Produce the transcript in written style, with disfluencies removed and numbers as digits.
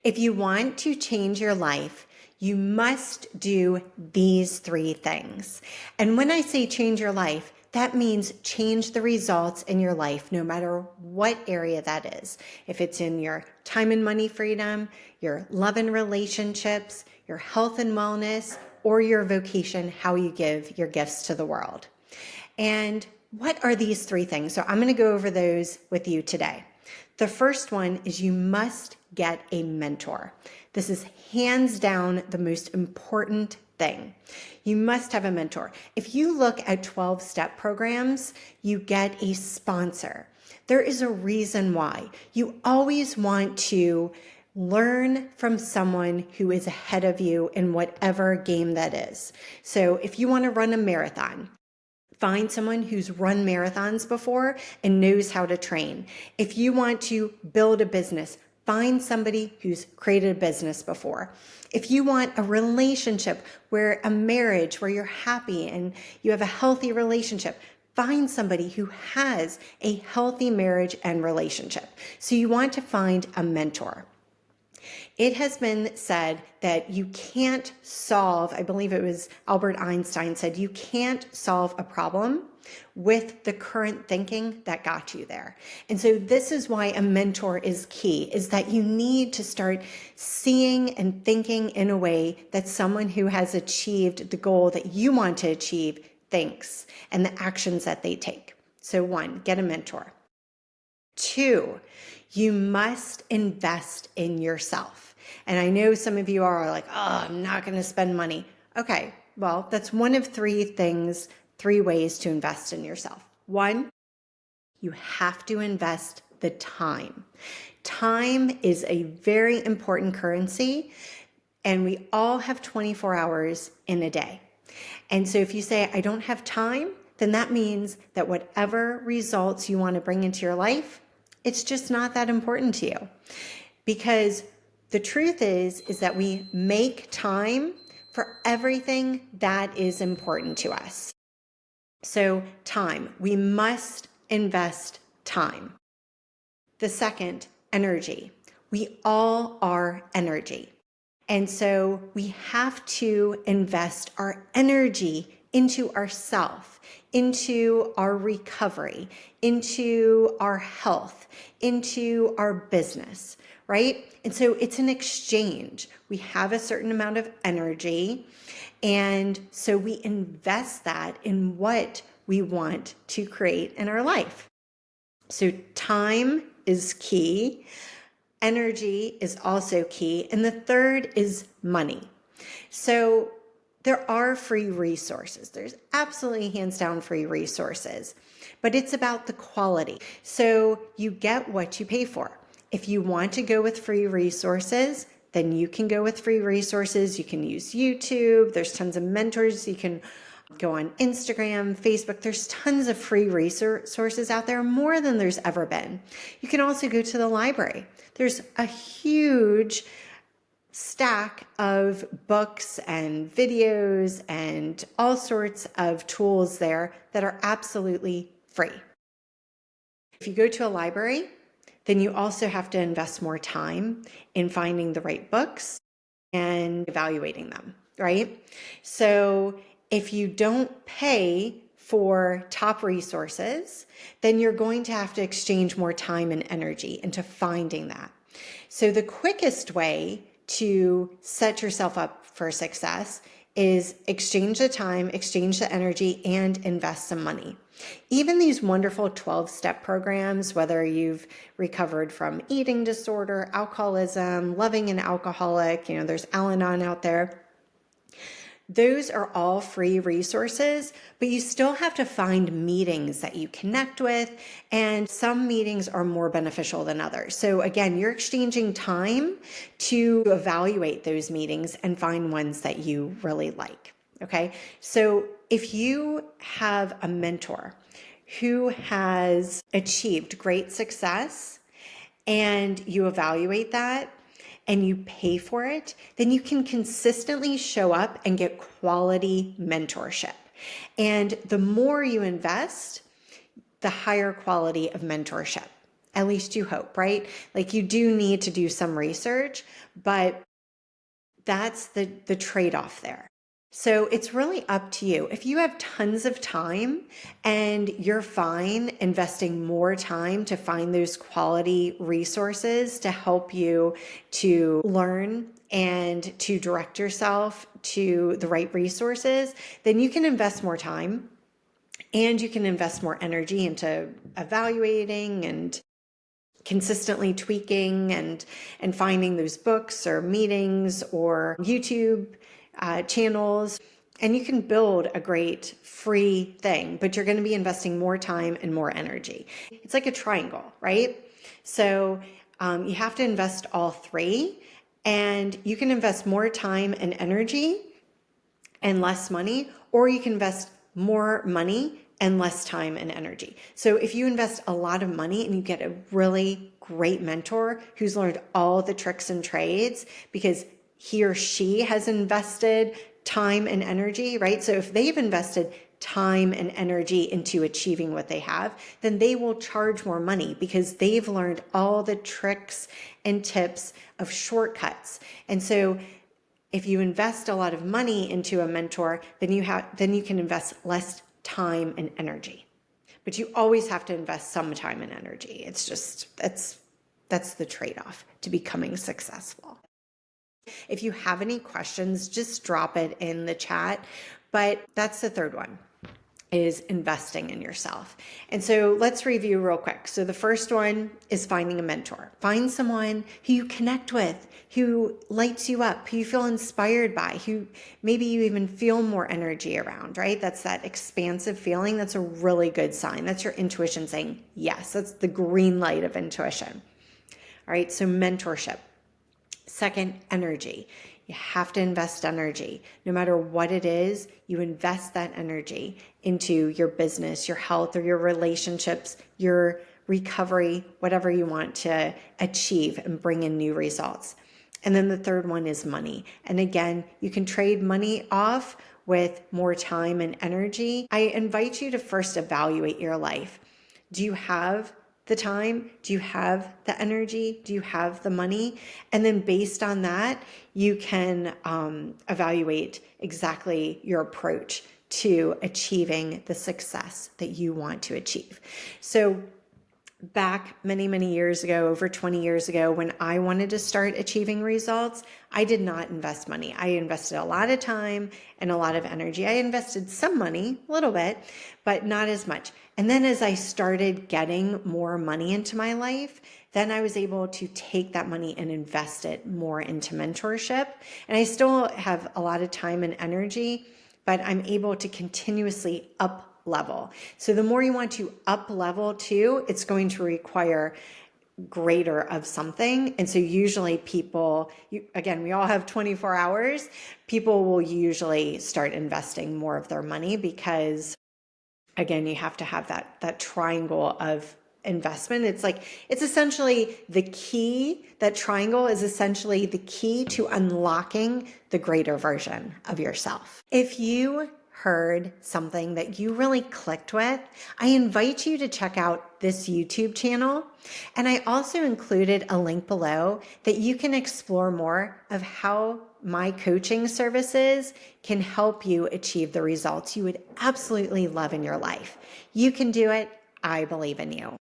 If you want to change your life, you must do these 3 things. And when I say change your life, that means change the results in your life, no matter what area that is. If it's in your time and money freedom, your love and relationships, your health and wellness, or your vocation, how you give your gifts to the world. And what are these 3 things? So I'm going to go over those with you today. The first one is you must get a mentor. This is hands down the most important thing. You must have a mentor. If you look at 12-step programs, you get a sponsor. There is a reason why. You always want to learn from someone who is ahead of you in whatever game that is. So if you want to run a marathon, find someone who's run marathons before and knows how to train. If you want to build a business, find somebody who's created a business before. If you want a relationship a marriage where you're happy and you have a healthy relationship, find somebody who has a healthy marriage and relationship. So you want to find a mentor. It has been said that you can't solve, I believe it was Albert Einstein said, you can't solve a problem with the current thinking that got you there. And so this is why a mentor is key, is that you need to start seeing and thinking in a way that someone who has achieved the goal that you want to achieve thinks and the actions that they take. So 1, get a mentor. 2, you must invest in yourself. And I know some of you are like, oh, I'm not going to spend money. Okay, well, that's one of 3 things, 3 ways to invest in yourself. 1, you have to invest the time. Time is a very important currency, and we all have 24 hours in a day. And so if you say, I don't have time, then that means that whatever results you want to bring into your life, it's just not that important to you. Because the truth is that we make time for everything that is important to us. So time, we must invest time. The second, energy. We all are energy. And so we have to invest our energy into ourself, into our recovery, into our health, into our business, right? And so it's an exchange. We have a certain amount of energy, and so we invest that in what we want to create in our life. So time is key. Energy is also key. And the third is money. So there are free resources. There's absolutely hands down free resources, but it's about the quality. So you get what you pay for. If you want to go with free resources, then you can go with free resources. You can use YouTube. There's tons of mentors. You can go on Instagram, Facebook. There's tons of free resources out there, more than there's ever been. You can also go to the library. There's a huge stack of books and videos and all sorts of tools there that are absolutely free. If you go to a library, then you also have to invest more time in finding the right books and evaluating them, right? So if you don't pay for top resources, then you're going to have to exchange more time and energy into finding that. So the quickest way to set yourself up for success is exchange the time, exchange the energy, and invest some money. Even these wonderful 12-step programs, whether you've recovered from eating disorder, alcoholism, loving an alcoholic, there's Al-Anon out there. Those are all free resources, but you still have to find meetings that you connect with, and some meetings are more beneficial than others. So again, you're exchanging time to evaluate those meetings and find ones that you really like, okay? So if you have a mentor who has achieved great success and you evaluate that, and you pay for it, then you can consistently show up and get quality mentorship. And the more you invest, the higher quality of mentorship. At least you hope, right? Like you do need to do some research, but that's the trade-off there. So it's really up to you. If you have tons of time and you're fine investing more time to find those quality resources to help you to learn and to direct yourself to the right resources, then you can invest more time and you can invest more energy into evaluating and consistently tweaking and finding those books or meetings or YouTube channels. And you can build a great free thing, but you're going to be investing more time and more energy. It's like a triangle, right? So you have to invest all three, and you can invest more time and energy and less money, or you can invest more money and less time and energy. So if you invest a lot of money and you get a really great mentor who's learned all the tricks and trades because he or she has invested time and energy, right? So if they've invested time and energy into achieving what they have, then they will charge more money because they've learned all the tricks and tips of shortcuts. And so if you invest a lot of money into a mentor, then you can invest less time and energy. But you always have to invest some time and energy. It's just that's the trade-off to becoming successful. If you have any questions, just drop it in the chat. But that's the third one, is investing in yourself. And so let's review real quick. So the first one is finding a mentor. Find someone who you connect with, who lights you up, who you feel inspired by, who maybe you even feel more energy around, right? That's that expansive feeling. That's a really good sign. That's your intuition saying yes. That's the green light of intuition. All right, so mentorship. Second, energy. You have to invest energy. No matter what it is, you invest that energy into your business, your health, or your relationships, your recovery, whatever you want to achieve and bring in new results. And then the third one is money. And again, you can trade money off with more time and energy. I invite you to first evaluate your life. Do you have the time? Do you have the energy? Do you have the money? And then based on that, you can evaluate exactly your approach to achieving the success that you want to achieve. So back many, many years ago, over 20 years ago, when I wanted to start achieving results, I did not invest money. I invested a lot of time and a lot of energy. I invested some money, a little bit, but not as much. And then as I started getting more money into my life, then I was able to take that money and invest it more into mentorship. And I still have a lot of time and energy, but I'm able to continuously up level. So the more you want to up level too, it's going to require greater of something. And so usually people, again, we all have 24 hours. People will usually start investing more of their money because, again, you have to have that triangle of investment. It's essentially the key. That triangle is essentially the key to unlocking the greater version of yourself. If you heard something that you really clicked with, I invite you to check out this YouTube channel. And I also included a link below that you can explore more of how my coaching services can help you achieve the results you would absolutely love in your life. You can do it. I believe in you.